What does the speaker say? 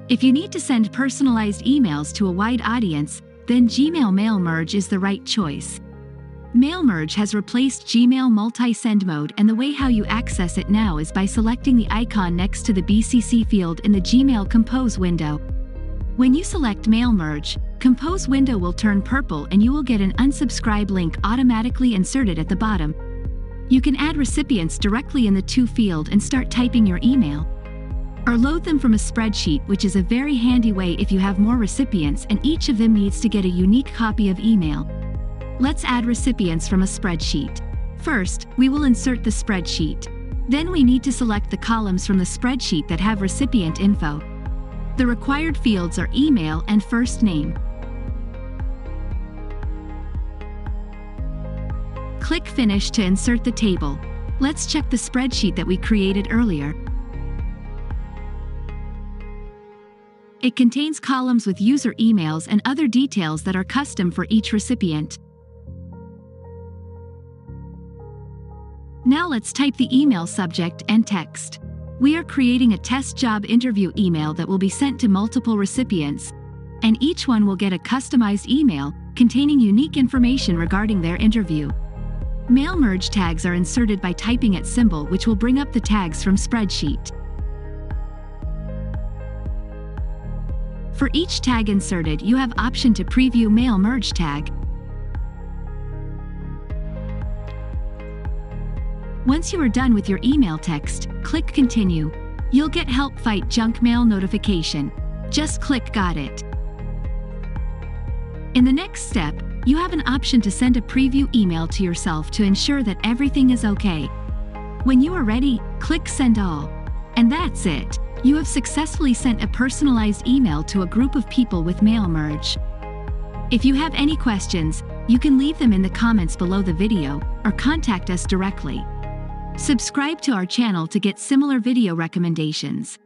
If you need to send personalized emails to a wide audience, then Gmail Mail Merge is the right choice. Mail Merge has replaced Gmail multi-send mode, and the way how you access it now is by selecting the icon next to the BCC field in the Gmail Compose window. When you select Mail Merge, Compose window will turn purple and you will get an unsubscribe link automatically inserted at the bottom. You can add recipients directly in the To field and start typing your email. Or load them from a spreadsheet, which is a very handy way if you have more recipients and each of them needs to get a unique copy of email. Let's add recipients from a spreadsheet. First, we will insert the spreadsheet. Then we need to select the columns from the spreadsheet that have recipient info. The required fields are email and first name. Click Finish to insert the table. Let's check the spreadsheet that we created earlier. It contains columns with user emails and other details that are custom for each recipient. Now let's type the email subject and text. We are creating a test job interview email that will be sent to multiple recipients, and each one will get a customized email containing unique information regarding their interview. Mail Merge tags are inserted by typing at symbol, which will bring up the tags from spreadsheet. For each tag inserted, you have option to preview Mail Merge tag. Once you are done with your email text, click Continue. You'll get Help Fight Junk Mail notification. Just click Got it. In the next step, you have an option to send a preview email to yourself to ensure that everything is okay. When you are ready, click Send All. And that's it. You have successfully sent a personalized email to a group of people with Mail Merge. If you have any questions, you can leave them in the comments below the video or contact us directly. Subscribe to our channel to get similar video recommendations.